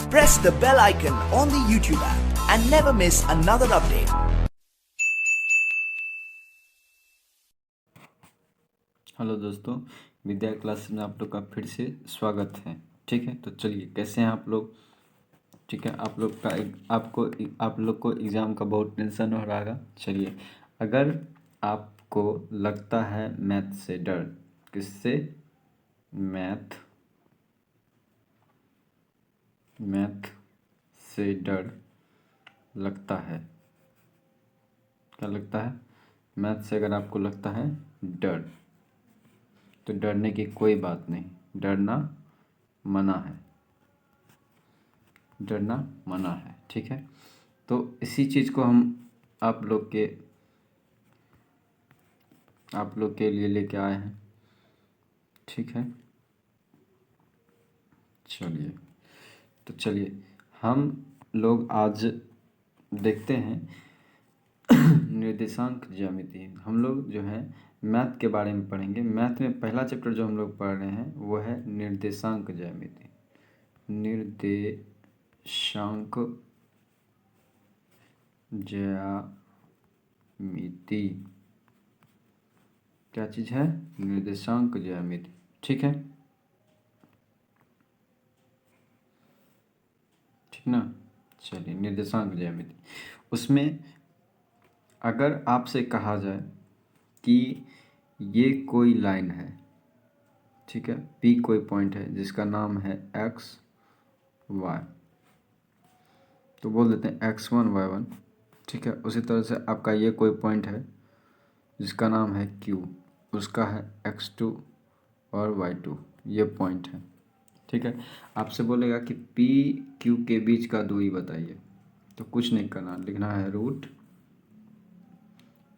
Press the bell icon on the YouTube app and never miss another update. Hello दोस्तों, विद्या class में आप लोग का फिर से स्वागत है। ठीक है, तो चलिए कैसे हैं आप लोग। ठीक है, आप लोग का आप लोग को एग्ज़ाम का बहुत टेंशन हो रहा है। चलिए, अगर आपको लगता है मैथ से डर, किससे? मैथ से डर लगता है, क्या लगता है? मैथ से अगर आपको लगता है डर, तो डरने की कोई बात नहीं, डरना मना है, डरना मना है। ठीक है, तो इसी चीज़ को हम आप लोग के लिए लेके आए हैं। ठीक है, चलिए हम लोग आज देखते हैं निर्देशांक ज्यामिति। हम लोग जो है मैथ के बारे में पढ़ेंगे। मैथ में पहला चैप्टर जो हम लोग पढ़ रहे हैं वो है निर्देशांक ज्यामिति। निर्देशांक ज्यामिति क्या चीज़ है? निर्देशांक ज्यामिति। ठीक है, ठीक ना। चलिए, निर्देशांक ज्यामिति, उसमें अगर आपसे कहा जाए कि ये कोई लाइन है, ठीक है, पी कोई पॉइंट है जिसका नाम है एक्स वाई, तो बोल देते हैं x1 y1। ठीक है, उसी तरह से आपका ये कोई पॉइंट है जिसका नाम है Q, उसका है x2 और y2, ये पॉइंट है। ठीक है, आपसे बोलेगा कि पी क्यू के बीच का दूरी बताइए, तो कुछ नहीं करना, लिखना है रूट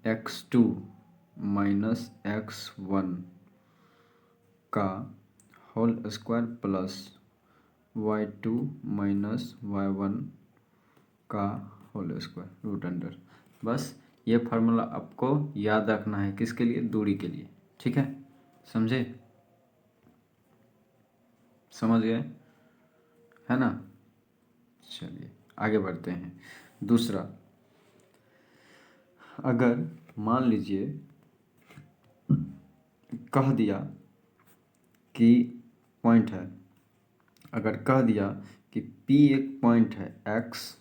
x2 माइनस x1 का whole square plus y2 minus y1 का होल स्क्वायर रूट अंडर। बस ये फार्मूला आपको याद रखना है, किसके लिए? दूरी के लिए। ठीक है, समझे? समझ गए, है ना। चलिए आगे बढ़ते हैं। दूसरा, अगर मान लीजिए कह दिया कि पॉइंट है, अगर कह दिया कि P एक पॉइंट है एक्स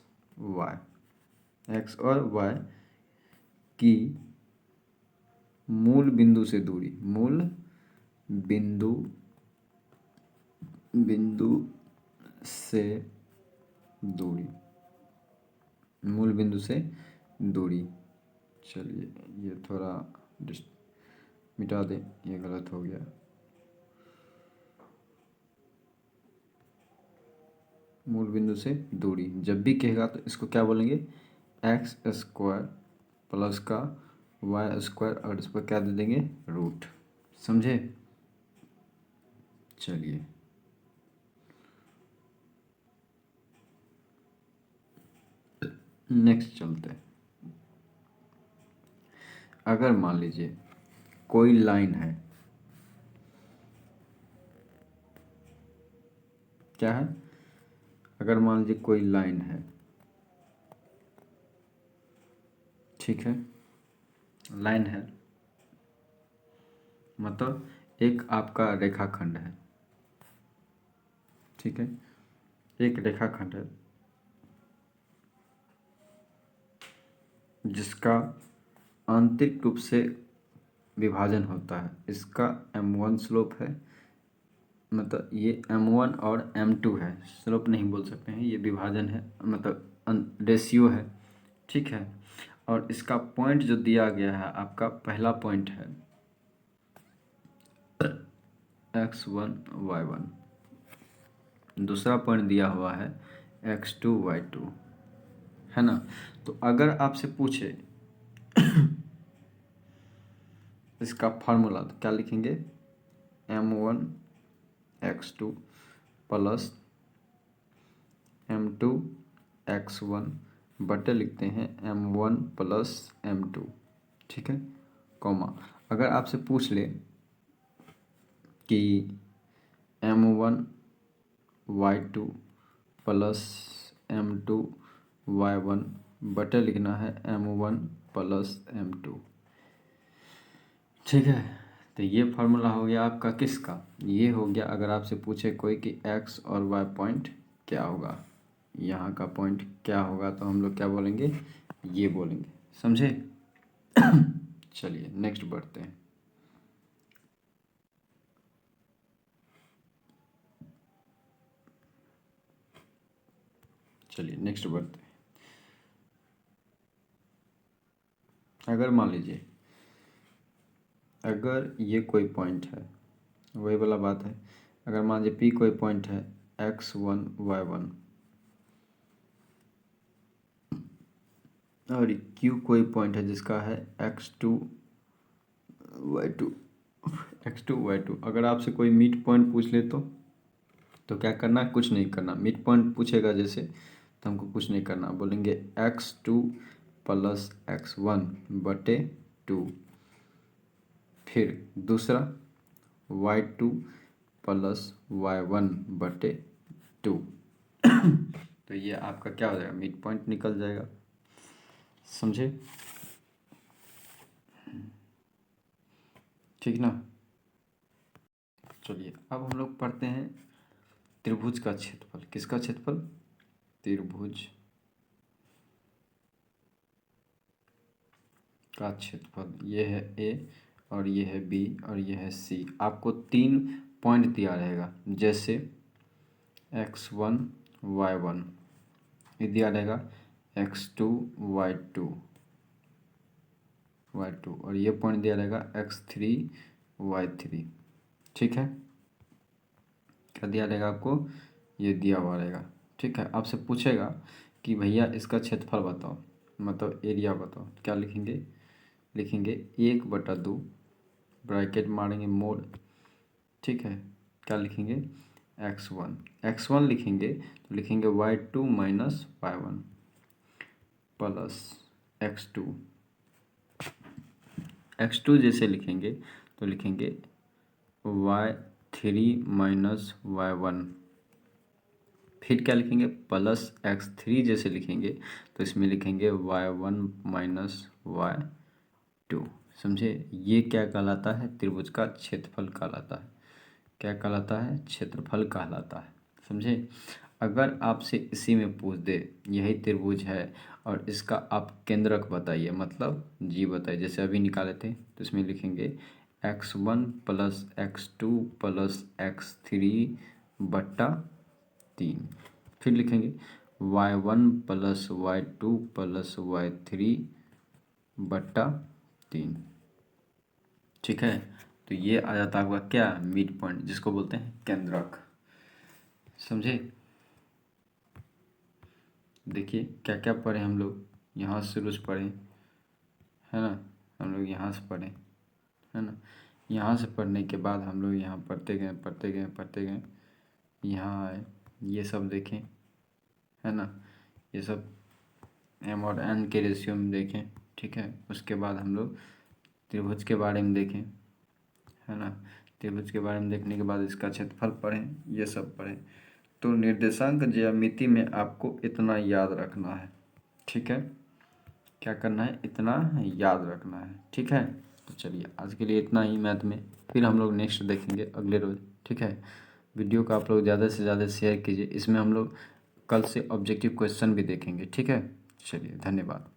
और वाई की मूल बिंदु से दूरी, मूल बिंदु से दूरी। चलिए ये थोड़ा मिटा दें, ये गलत हो गया। मूल बिंदु से दूरी जब भी कहेगा तो इसको क्या बोलेंगे? एक्स स्क्वायर प्लस का वाई स्क्वायर और इस पर क्या दे देंगे? रूट। समझे? चलिए नेक्स्ट चलते हैं। अगर मान लीजिए कोई लाइन है, क्या है? अगर मान लीजिए कोई लाइन है, ठीक है, लाइन है मतलब एक आपका रेखाखंड है। ठीक है, एक रेखाखंड है जिसका आंतरिक रूप से विभाजन होता है। इसका m1 स्लोप है, मतलब ये m1 और m2 है, स्लोप नहीं बोल सकते हैं, ये विभाजन है, मतलब रेशियो है। ठीक है, और इसका पॉइंट जो दिया गया है, आपका पहला पॉइंट है x1 y1, दूसरा पॉइंट दिया हुआ है x2 y2, है ना। तो अगर आपसे पूछे इसका फार्मूला, तो क्या लिखेंगे? m1 x2 plus m2 x1 बटे लिखते हैं m1 प्लस m2। ठीक है, कॉमा। अगर आपसे पूछ ले कि m1 y2 plus m2 y1 बटे लिखना है m1 प्लस m2। ठीक है, तो ये फार्मूला हो गया आपका किसका, ये हो गया अगर आपसे पूछे कोई कि x और y पॉइंट क्या होगा, यहाँ का पॉइंट क्या होगा, तो हम लोग क्या बोलेंगे, ये बोलेंगे। समझे? चलिए नेक्स्ट बढ़ते हैं। चलिए नेक्स्ट बढ़ते हैं। अगर मान लीजिए अगर ये कोई पॉइंट है, वही वाला बात है, अगर मान लीजिए P कोई पॉइंट है x1 y1 और Q कोई पॉइंट है जिसका है x2 y2। अगर आपसे कोई मिड पॉइंट पूछ ले तो क्या करना है, कुछ नहीं करना। मिड पॉइंट पूछेगा जैसे तो हमको कुछ नहीं करना, बोलेंगे x2 प्लस x1 बटे 2, फिर दूसरा y2 प्लस y1 बटे 2। तो ये आपका क्या हो जाएगा, मिड पॉइंट निकल जाएगा। समझे? ठीक ना? चलिए अब हम लोग पढ़ते हैं त्रिभुज का क्षेत्रफल। किसका क्षेत्रफल? त्रिभुज का क्षेत्रफल। ये है A और ये है B और ये है C। आपको 3 पॉइंट दिया रहेगा, जैसे x1 y1, ये दिया रहेगा x2 y2 और ये पॉइंट दिया रहेगा x3 y3। ठीक है, क्या दिया रहेगा आपको, ये दिया हुआ रहेगा। ठीक है, आपसे पूछेगा कि भैया इसका क्षेत्रफल बताओ, मतलब एरिया बताओ, क्या लिखेंगे, लिखेंगे 1/2 ब्रैकेट मारेंगे मोड। ठीक है, क्या लिखेंगे, x1 लिखेंगे तो लिखेंगे y2 minus y1 plus x2 जैसे लिखेंगे तो लिखेंगे y3 माइनस y1, फिर क्या लिखेंगे प्लस x3 जैसे लिखेंगे तो इसमें लिखेंगे y1 माइनस y2। समझे? ये क्या कहलाता है, त्रिभुज का क्षेत्रफल कहलाता है। क्या कहलाता है, क्षेत्रफल कहलाता है। समझे? अगर आपसे इसी में पूछ दे यही त्रिभुज है और इसका आप केंद्रक बताइए, मतलब जी बताइए, जैसे अभी निकाले थे, तो इसमें लिखेंगे x1 plus x2 plus x3 बट्टा 3, फिर लिखेंगे y1 plus y2 plus y3 बट्टा 3। ठीक है, तो ये आ जाता है आपका क्या, मिड पॉइंट, जिसको बोलते हैं केंद्रक। समझे? देखिए क्या क्या पढ़े हम लोग, यहाँ से शुरू से पढ़े, है ना, हम लोग यहाँ से पढ़े, है ना, यहाँ से पढ़ने के बाद हम लोग यहाँ पढ़ते गए, यहाँ आए, ये सब देखें, है ना, ये सब m और n के रेशियो में देखें। ठीक है, उसके बाद हम लोग त्रिभुज के बारे में देखें, है ना, त्रिभुज के बारे में देखने के बाद इसका क्षेत्रफल पढ़ें, ये सब पढ़ें। तो निर्देशांक ज्यामिति में आपको इतना याद रखना है। ठीक है, क्या करना है, इतना याद रखना है। ठीक है, तो चलिए आज के लिए इतना ही मैथ में, फिर हम लोग नेक्स्ट देखेंगे अगले रोज। ठीक है, वीडियो को आप लोग ज़्यादा से ज़्यादा शेयर कीजिए, इसमें हम लोग कल से ऑब्जेक्टिव क्वेश्चन भी देखेंगे। ठीक है, चलिए धन्यवाद।